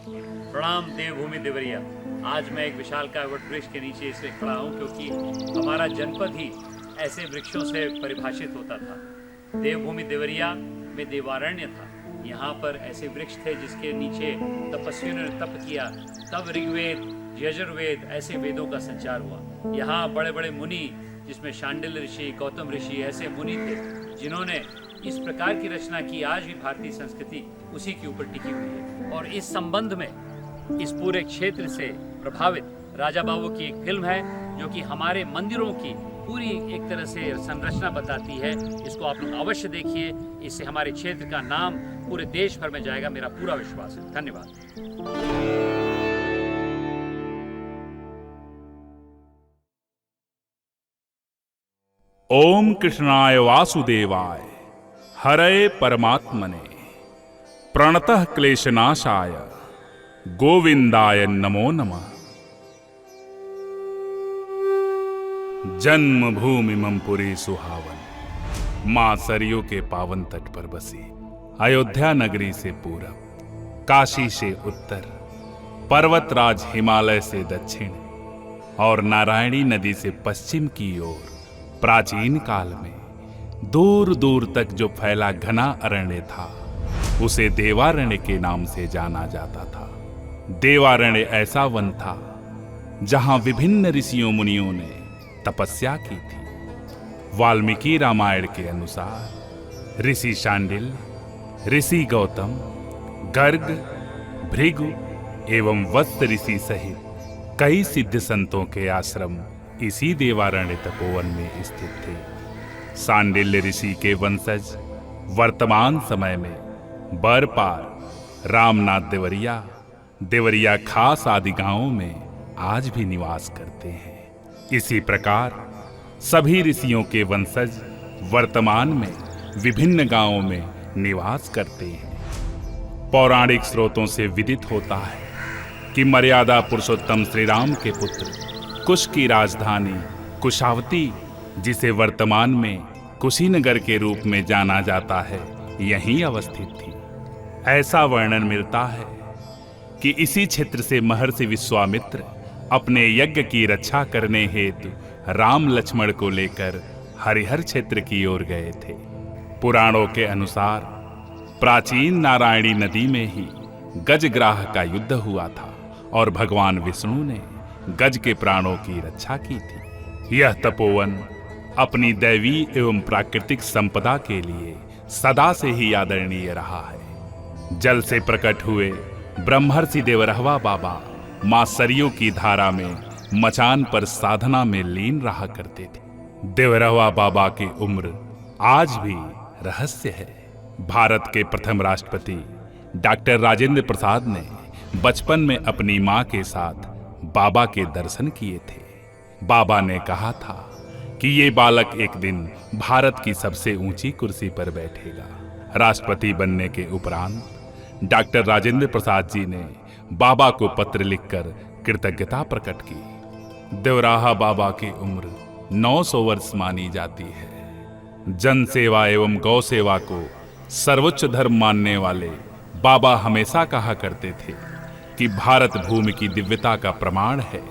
प्रणाम देवभूमि देवरिया। आज मैं एक विशालकाय वट वृक्ष के नीचे इसलिए खड़ा हूँ क्योंकि हमारा जनपद ही ऐसे वृक्षों से परिभाषित होता था। देवभूमि देवरिया में देवारण्य था। यहाँ पर ऐसे वृक्ष थे जिसके नीचे तपस्वियों ने तप किया, तब ऋग्वेद, यजुर्वेद ऐसे वेदों का संचार हुआ। यहाँ बड़े बड़े मुनि, जिसमें शांडिल्य ऋषि, गौतम ऋषि ऐसे मुनि थे जिन्होंने इस प्रकार की रचना की। आज भी भारतीय संस्कृति उसी के ऊपर टिकी हुई है। और इस संबंध में इस पूरे क्षेत्र से प्रभावित राजा बाबू की एक फिल्म है जो कि हमारे मंदिरों की पूरी एक तरह से संरचना बताती है। इसको आप लोग अवश्य देखिए। इससे हमारे क्षेत्र का नाम पूरे देश भर में जाएगा, मेरा पूरा विश्वास है। धन्यवाद। ओम कृष्णाय वासुदेवाय हरये परमात्मने प्रणतः क्लेशनाशाय गोविंदाय नमो नमः। जन्मभूमि ममपुरी सुहावन, मां सरयू के पावन तट पर बसी अयोध्या नगरी से पूरब, काशी से उत्तर, पर्वतराज हिमालय से दक्षिण और नारायणी नदी से पश्चिम की ओर प्राचीन काल में दूर दूर तक जो फैला घना अरण्य था उसे देवारण्य के नाम से जाना जाता था। देवारण्य ऐसा वन था जहां विभिन्न ऋषियों मुनियों ने तपस्या की थी। वाल्मीकि रामायण के अनुसार ऋषि शांडिल, ऋषि गौतम, गर्ग, भृगु एवं वत्स ऋषि सहित कई सिद्ध संतों के आश्रम इसी देवारण्य तपोवन में स्थित थे। शांडिल्य ऋषि के वंशज वर्तमान समय में बरपार, रामनाथ देवरिया, देवरिया खास आदि गांवों में आज भी निवास करते हैं। इसी प्रकार सभी ऋषियों के वंशज वर्तमान में विभिन्न गांवों में निवास करते हैं। पौराणिक स्रोतों से विदित होता है कि मर्यादा पुरुषोत्तम श्री राम के पुत्र कुश की राजधानी कुशावती, जिसे वर्तमान में कुशीनगर के रूप में जाना जाता है, यहीं अवस्थित थी। ऐसा वर्णन मिलता है कि इसी क्षेत्र से महर्षि विश्वामित्र अपने यज्ञ की रक्षा करने हेतु राम लक्ष्मण को लेकर हरिहर क्षेत्र की ओर गए थे। पुराणों के अनुसार प्राचीन नारायणी नदी में ही गजग्राह का युद्ध हुआ था और भगवान विष्णु ने गज के प्राणों की रक्षा की थी। यह तपोवन अपनी दैवी एवं प्राकृतिक संपदा के लिए सदा से ही आदरणीय रहा है। जल से प्रकट हुए ब्रह्मर्षि देवरहवा बाबा मां सरयू की धारा में मचान पर साधना में लीन रहा करते थे। देवरहवा बाबा की उम्र आज भी रहस्य है। भारत के प्रथम राष्ट्रपति डॉक्टर राजेंद्र प्रसाद ने बचपन में अपनी मां के साथ बाबा के दर्शन किए थे। बाबा ने कहा था कि ये बालक एक दिन भारत की सबसे ऊंची कुर्सी पर बैठेगा। राष्ट्रपति बनने के उपरांत डॉक्टर राजेंद्र प्रसाद जी ने बाबा को पत्र लिखकर कृतज्ञता प्रकट की। देवराहा बाबा की उम्र 900 वर्ष मानी जाती है। जन सेवा एवं गौ सेवा को सर्वोच्च धर्म मानने वाले बाबा हमेशा कहा करते थे कि भारत भूमि की दिव्यता का प्रमाण है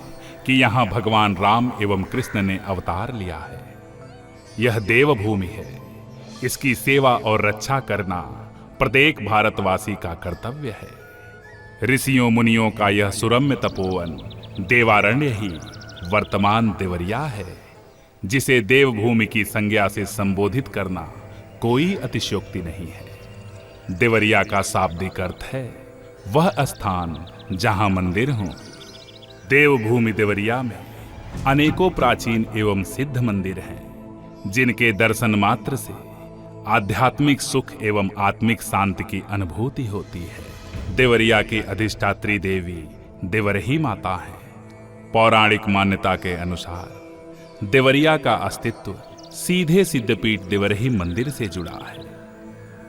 कि यहाँ भगवान राम एवं कृष्ण ने अवतार लिया है। यह देव भूमि है। इसकी सेवा और रक्षा करना प्रत्येक भारतवासी का कर्तव्य है। ऋषियों मुनियों का यह सुरम्य तपोवन देवारण्य ही वर्तमान देवरिया है, जिसे देवभूमि की संज्ञा से संबोधित करना कोई अतिशयोक्ति नहीं है। देवरिया का शाब्दिक अर्थ है वह स्थान जहां मंदिर हों। देवभूमि देवरिया में अनेकों प्राचीन एवं सिद्ध मंदिर हैं, जिनके दर्शन मात्र से आध्यात्मिक सुख एवं आत्मिक शांति की अनुभूति होती है। देवरिया की अधिष्ठात्री देवी देवरही माता है। पौराणिक मान्यता के अनुसार देवरिया का अस्तित्व सीधे सिद्धपीठ देवरही मंदिर से जुड़ा है।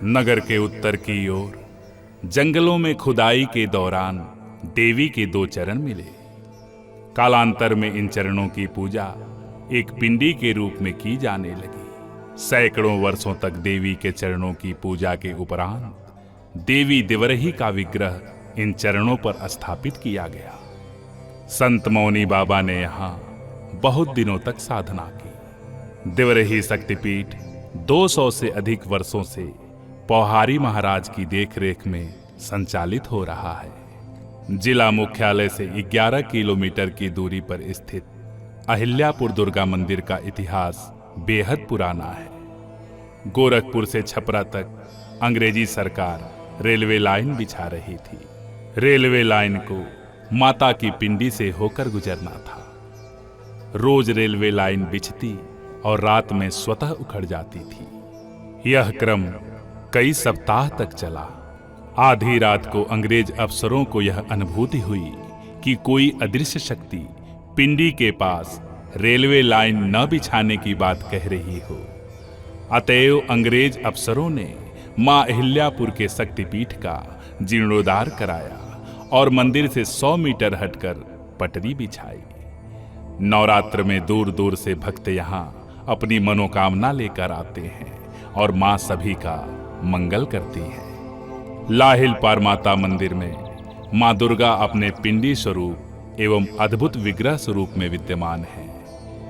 नगर के उत्तर की ओर जंगलों में खुदाई के दौरान देवी के 2 चरण मिले। कालांतर में इन चरणों की पूजा एक पिंडी के रूप में की जाने लगी। सैकड़ों वर्षों तक देवी के चरणों की पूजा के उपरांत देवी देवरही का विग्रह इन चरणों पर स्थापित किया गया। संत मौनी बाबा ने यहाँ बहुत दिनों तक साधना की। देवरही शक्तिपीठ 200 से अधिक वर्षों से पौहारी महाराज की देखरेख में संचालित हो रहा है। जिला मुख्यालय से 11 किलोमीटर की दूरी पर स्थित अहिल्यापुर दुर्गा मंदिर का इतिहास बेहद पुराना है। गोरखपुर से छपरा तक अंग्रेजी सरकार रेलवे लाइन बिछा रही थी। रेलवे लाइन को माता की पिंडी से होकर गुजरना था। रोज रेलवे लाइन बिछती और रात में स्वतः उखड़ जाती थी। यह क्रम कई सप्ताह तक चला। आधी रात को अंग्रेज अफसरों को यह अनुभूति हुई कि कोई अदृश्य शक्ति पिंडी के पास रेलवे लाइन न बिछाने की बात कह रही हो। अतएव अंग्रेज अफसरों ने मां अहिल्यापुर के शक्तिपीठ का जीर्णोद्धार कराया और मंदिर से 100 मीटर हटकर पटरी बिछाई। नवरात्र में दूर दूर से भक्त यहाँ अपनी मनोकामना लेकर आते हैं और मां सभी का मंगल करती है। लाहिल पार माता मंदिर में मां दुर्गा अपने पिंडी स्वरूप एवं अद्भुत विग्रह स्वरूप में विद्यमान है।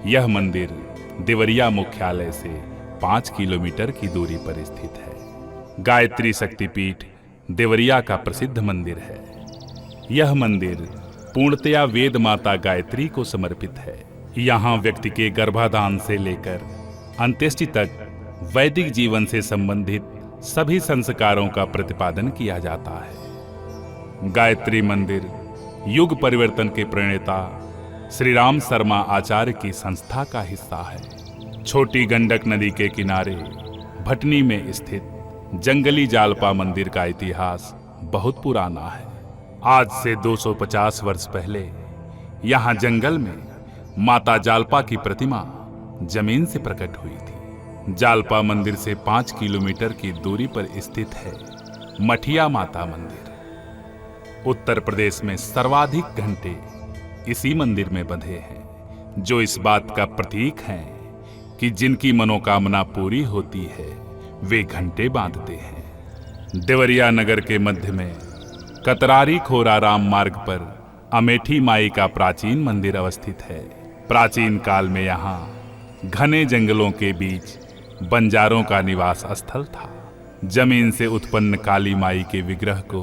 यह मंदिर देवरिया मुख्यालय से 5 किलोमीटर की दूरी पर स्थित है। गायत्री शक्तिपीठ देवरिया का प्रसिद्ध मंदिर है। यह मंदिर पूर्णतया वेद माता गायत्री को समर्पित है। यहाँ व्यक्ति के गर्भाधान से लेकर अंत्येष्टि तक वैदिक जीवन से संबंधित सभी संस्कारों का प्रतिपादन किया जाता है। गायत्री मंदिर युग परिवर्तन के प्रणेता श्री राम शर्मा आचार्य की संस्था का हिस्सा है। छोटी गंडक नदी के किनारे भटनी में स्थित जंगली जालपा मंदिर का इतिहास बहुत पुराना है। आज से 250 वर्ष पहले यहाँ जंगल में माता जालपा की प्रतिमा जमीन से प्रकट हुई थी। जालपा मंदिर से 5 किलोमीटर की दूरी पर स्थित है मठिया माता मंदिर। उत्तर प्रदेश में सर्वाधिक घंटे इसी मंदिर में बंधे हैं, जो इस बात का प्रतीक हैं कि जिनकी मनोकामना पूरी होती है वे घंटे बांधते हैं। देवरिया नगर के मध्य में कतरारी खोराराम मार्ग पर अमेठी माई का प्राचीन मंदिर अवस्थित है। प्राचीन काल में यहाँ घने जंगलों के बीच बंजारों का निवास स्थल था। जमीन से उत्पन्न काली माई के विग्रह को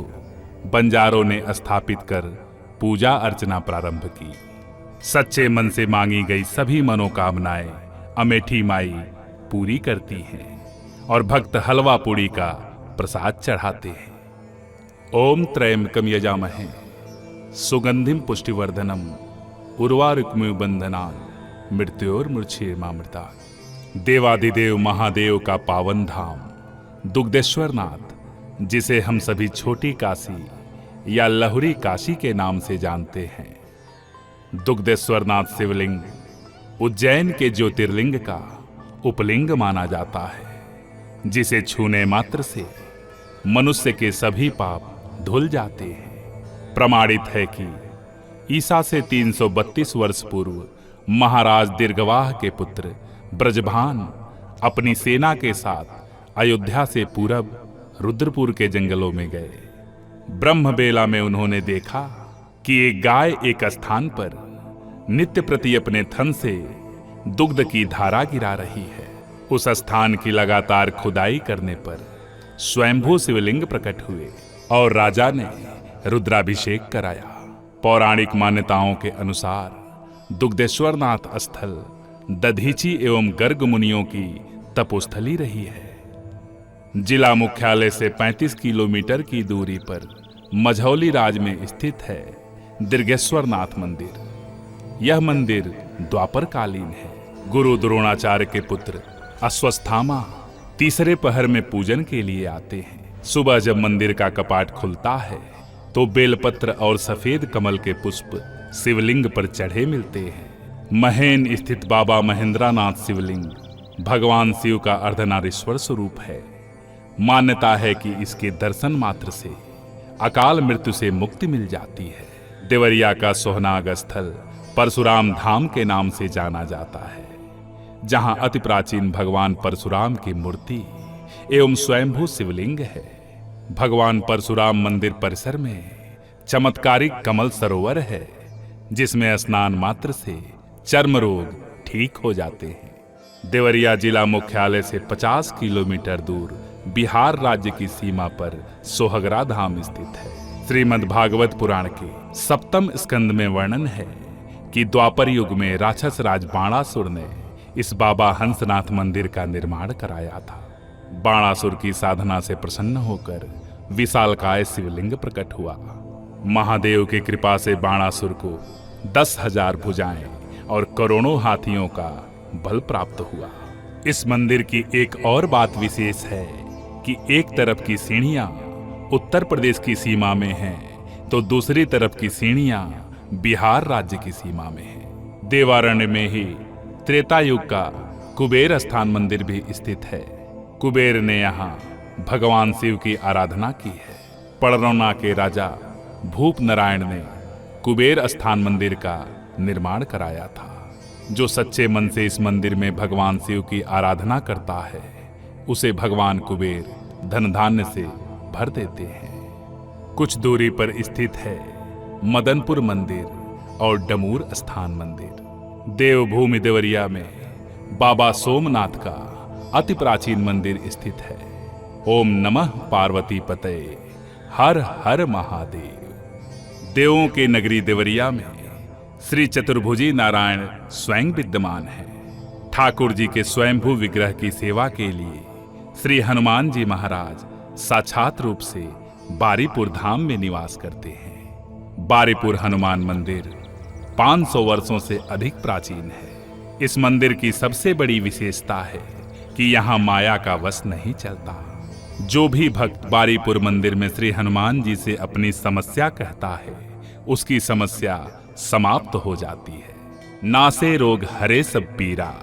बंजारों ने स्थापित कर पूजा अर्चना प्रारंभ की। सच्चे मन से मांगी गई सभी मनोकामनाएं अमेठी माई पूरी करती हैं और भक्त हलवा पूड़ी का प्रसाद चढ़ाते हैं। ओम त्रयंबकम यजामहे सुगंधिम पुष्टिवर्धनम उर्वारुकमिव बंधनान् मृत्योर्मुक्षीयमामृतात्। देवादिदेव महादेव का पावन धाम दुग्धेश्वर नाथ, जिसे हम सभी छोटी काशी या लहुरी काशी के नाम से जानते हैं। दुग्धेश्वर नाथ शिवलिंग उज्जैन के ज्योतिर्लिंग का उपलिंग माना जाता है, जिसे छूने मात्र से मनुष्य के सभी पाप धुल जाते हैं। प्रमाणित है कि ईसा से 332 वर्ष पूर्व महाराज दीर्घवाह के पुत्र ब्रजभान अपनी सेना के साथ अयोध्या से पूरब रुद्रपुर के जंगलों में गए। ब्रह्मबेला में उन्होंने देखा कि एक गाय एक स्थान पर नित्य प्रति अपने थन से दुग्ध की धारा गिरा रही है। उस स्थान की लगातार खुदाई करने पर स्वयंभू शिवलिंग प्रकट हुए और राजा ने रुद्राभिषेक कराया। पौराणिक मान्यताओं के अनुसार दुग्धेश्वर नाथ स्थल दधीची एवं गर्ग मुनियों की तपोस्थली रही है। जिला मुख्यालय से 35 किलोमीटर की दूरी पर मझौली राज में स्थित है दीर्घेश्वर नाथ मंदिर। यह मंदिर द्वापर कालीन है। गुरु द्रोणाचार्य के पुत्र अश्वत्थामा तीसरे पहर में पूजन के लिए आते हैं। सुबह जब मंदिर का कपाट खुलता है तो बेलपत्र और सफेद कमल के पुष्प शिवलिंग पर चढ़े मिलते हैं। महेन स्थित बाबा महेंद्रनाथ शिवलिंग भगवान शिव का अर्धनारीश्वर स्वरूप है। मान्यता है कि इसके दर्शन मात्र से अकाल मृत्यु से मुक्ति मिल जाती है। देवरिया का सोहनाग स्थल परशुराम धाम के नाम से जाना जाता है, जहां अति प्राचीन भगवान परशुराम की मूर्ति एवं स्वयंभू शिवलिंग है। भगवान परशुराम मंदिर परिसर में चमत्कारिक कमल सरोवर है जिसमें स्नान मात्र से चर्म रोग ठीक हो जाते हैं। देवरिया जिला मुख्यालय से 50 किलोमीटर दूर बिहार राज्य की सीमा पर सोहगरा धाम स्थित है। श्रीमद् भागवत पुराण के 7वें स्कंद में वर्णन है कि द्वापर युग में राक्षस राज बाणासुर ने इस बाबा हंसनाथ मंदिर का निर्माण कराया था। बाणासुर की साधना से प्रसन्न होकर विशालकाय शिवलिंग प्रकट हुआ। महादेव की कृपा से बाणासुर को 10,000 भुजाएं और करोड़ों हाथियों का बल प्राप्त हुआ। इस मंदिर की एक और बात विशेष है कि एक तरफ की सीढ़ियां उत्तर प्रदेश की सीमा में हैं, तो दूसरी तरफ की सीढ़ियां बिहार राज्य की सीमा में हैं। देवारण्य में ही त्रेता युग का कुबेर स्थान मंदिर भी स्थित है। कुबेर ने यहाँ भगवान शिव की आराधना की है। पड़रौना के राजा भूप नारायण ने कुबेर स्थान मंदिर का निर्माण कराया था। जो सच्चे मन से इस मंदिर में भगवान शिव की आराधना करता है उसे भगवान कुबेर धन धान्य से भर देते हैं। कुछ दूरी पर स्थित है मदनपुर मंदिर और डमूर स्थान मंदिर। देवभूमि देवरिया में बाबा सोमनाथ का अति प्राचीन मंदिर स्थित है। ओम नमः पार्वती पतये हर हर महादेव। देवों के नगरी देवरिया में श्री चतुर्भुजी नारायण स्वयं विद्यमान है। ठाकुर जी के स्वयंभू विग्रह की सेवा के लिए श्री हनुमान जी महाराज साक्षात रूप से बारीपुर धाम में निवास करते हैं। बारीपुर हनुमान मंदिर 500 वर्षों से अधिक प्राचीन है। इस मंदिर की सबसे बड़ी विशेषता है कि यहाँ माया का वश नहीं चलता। जो भी भक्त बारीपुर मंदिर में श्री हनुमान जी से अपनी समस्या कहता है उसकी समस्या समाप्त हो जाती है। नासे रोग हरे सब पीरा,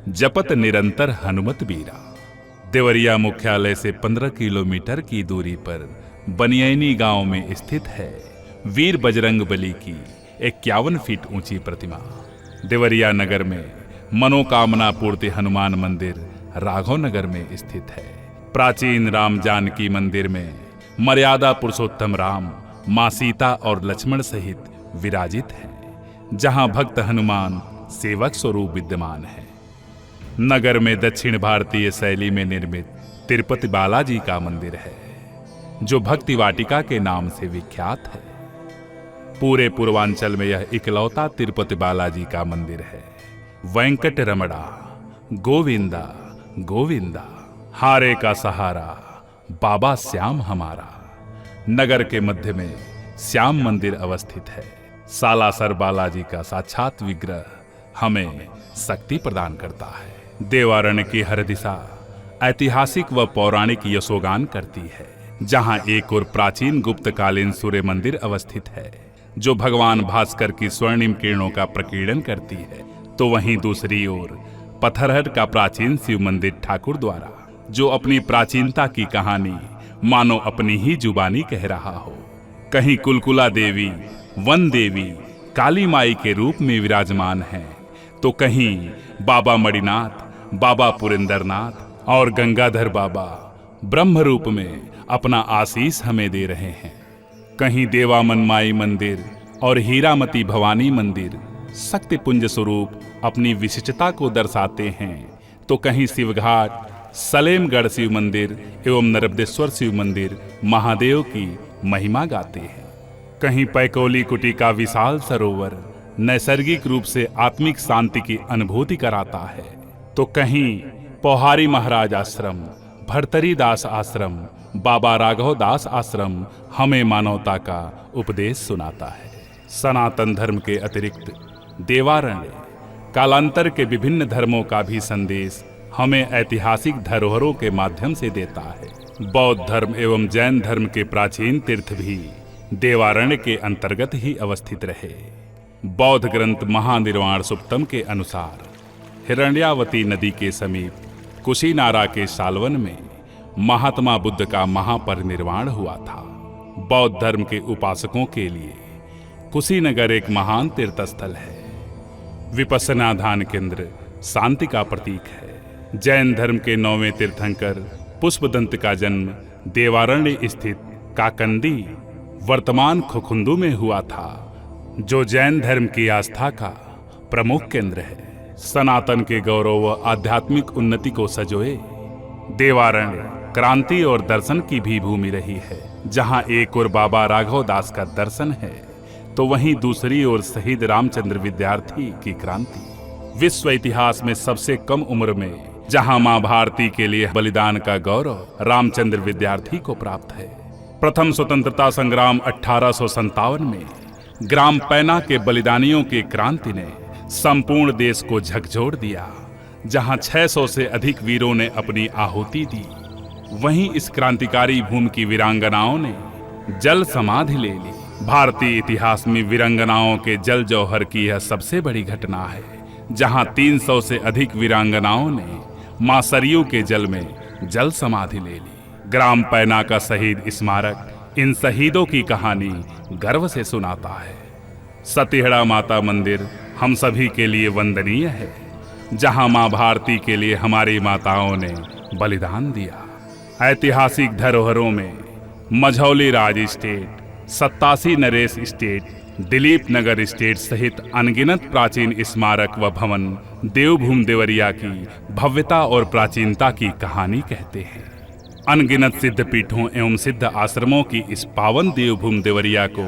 जपत निरंतर हनुमत बीरा। देवरिया मुख्यालय से 15 किलोमीटर की दूरी पर बनियानी गांव में स्थित है वीर बजरंग बली की 51 फीट ऊंची प्रतिमा। देवरिया नगर में मनोकामना पूर्ति हनुमान मंदिर राघव नगर में स्थित है। प्राचीन राम जानकी मंदिर में मर्यादा पुरुषोत्तम राम, मां सीता और लक्ष्मण सहित विराजित हैं, जहां भक्त हनुमान सेवक स्वरूप विद्यमान है। नगर में दक्षिण भारतीय शैली में निर्मित तिरुपति बालाजी का मंदिर है जो भक्ति वाटिका के नाम से विख्यात है। पूरे पूर्वांचल में यह इकलौता तिरुपति बालाजी का मंदिर है। वेंकट रमणा गोविंदा गोविंदा, हारे का सहारा बाबा श्याम हमारा। नगर के मध्य में श्याम मंदिर अवस्थित है। सालासर बालाजी का साक्षात विग्रह हमें शक्ति प्रदान करता है। देवारण्य की हर दिशा ऐतिहासिक व पौराणिक यशोगान करती है। जहां एक और प्राचीन गुप्तकालीन सूर्य मंदिर अवस्थित है जो भगवान भास्कर की स्वर्णिम किरणों का प्रकीर्णन करती है, तो वहीं दूसरी ओर पत्थरहट का प्राचीन शिव मंदिर ठाकुर द्वारा जो अपनी प्राचीनता की कहानी मानो अपनी ही जुबानी कह रहा हो। कहीं कुलकुला देवी, वन देवी, काली माई के रूप में विराजमान हैं, तो कहीं बाबा मणिनाथ, बाबा पुरेंद्रनाथ और गंगाधर बाबा ब्रह्म रूप में अपना आशीष हमें दे रहे हैं। कहीं देवामन माई मंदिर और हीरामती भवानी मंदिर शक्ति पुंज स्वरूप अपनी विशिष्टता को दर्शाते हैं, तो कहीं शिवघाट, सलेमगढ़ शिव मंदिर एवं नर्मदेश्वर शिव मंदिर महादेव की महिमा गाते हैं। कहीं पैकोली कुटी का विशाल सरोवर नैसर्गिक रूप से आत्मिक शांति की अनुभूति कराता है, तो कहीं पौहारी महाराज आश्रम, भरतरी दास आश्रम, बाबा राघव दास आश्रम हमें मानवता का उपदेश सुनाता है। सनातन धर्म के अतिरिक्त देवारण्य कालांतर के विभिन्न धर्मों का भी संदेश हमें ऐतिहासिक धरोहरों के माध्यम से देता है। बौद्ध धर्म एवं जैन धर्म के प्राचीन तीर्थ भी देवारण्य के अंतर्गत ही अवस्थित रहे। बौद्ध ग्रंथ महानिर्वाण सुक्तम के अनुसार हिरण्यावती नदी के समीप कुशीनारा के शालवन में महात्मा बुद्ध का महापरिनिर्वाण हुआ था। बौद्ध धर्म के उपासकों के लिए कुशीनगर एक महान तीर्थस्थल है, विपश्यना ध्यान केंद्र, शांति का प्रतीक है। जैन धर्म के 9वें तीर्थंकर पुष्पदंत का जन्म देवारण्य स्थित काकंदी वर्तमान खुखुंदू में हुआ था, जो जैन धर्म की आस्था का प्रमुख केंद्र है। सनातन के गौरव व आध्यात्मिक उन्नति को सजोए देवारण्य क्रांति और दर्शन की भी भूमि रही है। जहां एक ओर बाबा राघव दास का दर्शन है, तो वहीं दूसरी ओर शहीद रामचंद्र विद्यार्थी की क्रांति। विश्व इतिहास में सबसे कम उम्र में जहां मां भारती के लिए बलिदान का गौरव रामचंद्र विद्यार्थी को प्राप्त है। प्रथम स्वतंत्रता संग्राम 1857 में ग्राम पैना के बलिदानियों की क्रांति ने संपूर्ण देश को झकझोर दिया, जहां 600 से अधिक वीरों ने अपनी आहुति दी। वहीं इस क्रांतिकारी भूमि की वीरांगनाओं ने जल समाधि ले ली। भारतीय इतिहास में वीरांगनाओं के जल जौहर की यह सबसे बड़ी घटना है, जहां 300 से अधिक वीरांगनाओं ने मां सरयू के जल में जल समाधि ले ली। ग्राम पैना का शहीद स्मारक इन शहीदों की कहानी गर्व से सुनाता है। सतिहड़ा माता मंदिर हम सभी के लिए वंदनीय है, जहां मां भारती के लिए हमारी माताओं ने बलिदान दिया। ऐतिहासिक धरोहरों में मझौली राज स्टेट, 87 नरेश स्टेट, दिलीप नगर स्टेट सहित अनगिनत प्राचीन स्मारक व भवन देवभूमि देवरिया की भव्यता और प्राचीनता की कहानी कहते हैं। अनगिनत सिद्ध पीठों एवं सिद्ध आश्रमों की इस पावन देवभूमि देवरिया को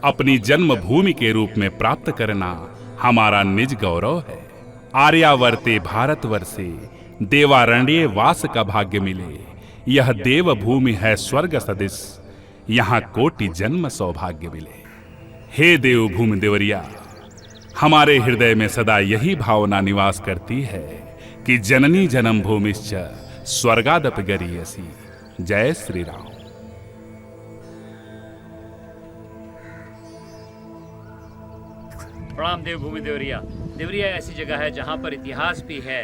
अपनी जन्मभूमि के रूप में प्राप्त करना हमारा निज गौरव है। आर्यावर्ते भारतवर्षे देवारण्ये वास का भाग्य मिले, यह देवभूमि है स्वर्ग सदिश, यहाँ कोटि जन्म सौभाग्य मिले। हे देवभूमि देवरिया, हमारे हृदय में सदा यही भावना निवास करती है कि जननी जन्म भूमिश्च स्वर्गादपि गरीयसी। जय श्री राम। प्रणाम देवभूमि देवरिया। देवरिया ऐसी जगह है जहाँ पर इतिहास भी है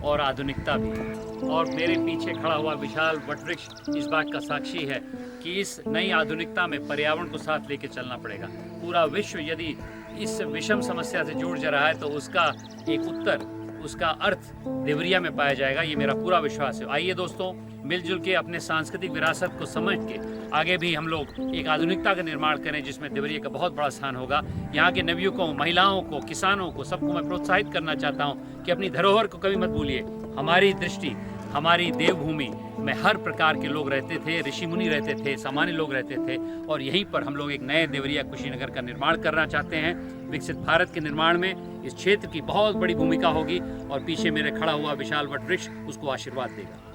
और आधुनिकता भी। और मेरे पीछे खड़ा हुआ विशाल वटवृक्ष इस बात का साक्षी है कि इस नई आधुनिकता में पर्यावरण को साथ लेकर चलना पड़ेगा। पूरा विश्व यदि इस विषम समस्या से जुड़ जा रहा है तो उसका एक उत्तर, उसका अर्थ देवरिया में पाया जाएगा, ये मेरा पूरा विश्वास है। आइए दोस्तों, मिलजुल के अपने सांस्कृतिक विरासत को समझ के आगे भी हम लोग एक आधुनिकता का निर्माण करें, जिसमें देवरिया का बहुत बड़ा स्थान होगा। यहाँ के नवयुवकों, महिलाओं को, किसानों को, सबको मैं प्रोत्साहित करना चाहता हूँ कि अपनी धरोहर को कभी मत भूलिए। हमारी दृष्टि, हमारी देवभूमि में हर प्रकार के लोग रहते थे, ऋषि मुनि रहते थे, सामान्य लोग रहते थे, और यहीं पर हम लोग एक नए देवरिया कुशीनगर का निर्माण करना चाहते हैं। विकसित भारत के निर्माण में इस क्षेत्र की बहुत बड़ी भूमिका होगी और पीछे मेरे खड़ा हुआ विशाल वटवृक्ष उसको आशीर्वाद देगा।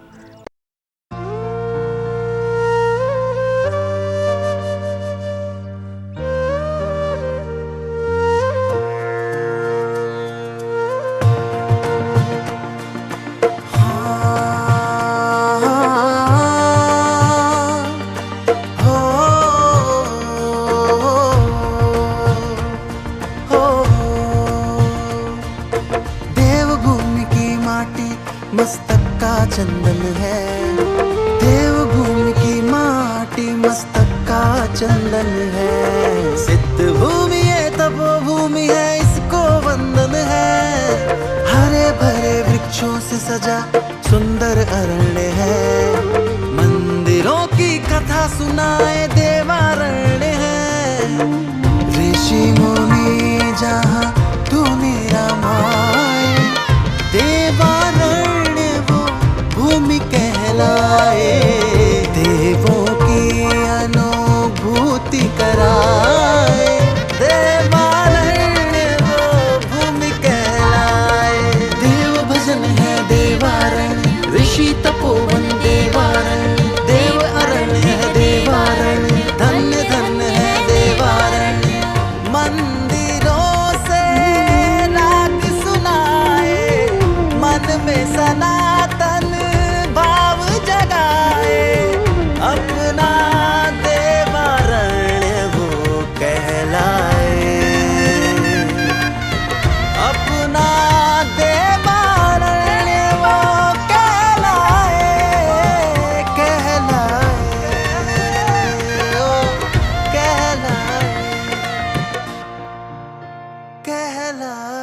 मस्तक का चंदन है, देवभूमि की माटी मस्तक का चंदन है। सिद्ध भूमि है, तपोभूमि है, इसको वंदन है। हरे भरे वृक्षों से सजा सुंदर अरण्य है। मंदिरों की कथा सुनाए देवारण्य है। ऋषि मुनि जहाँ तूने रमाए, देवारण्य वो भूमि कहलाए। देवों की अनुभूति कराए, देवारण्य वो भूमि कहलाए। देव भजन है देवारण्य, ऋषि तपोवन देवारण्य। देव अरण्य है देवारण्य, धन्य धन्य है देवारण्य। मंदिरों से राग सुनाए, मन में सनातन भाव जगाए। अपना देवारण्य वो कहलाए, अपना देवारण्य वो कहलाए, कहलाए, ओ कहलाए, कहलाए।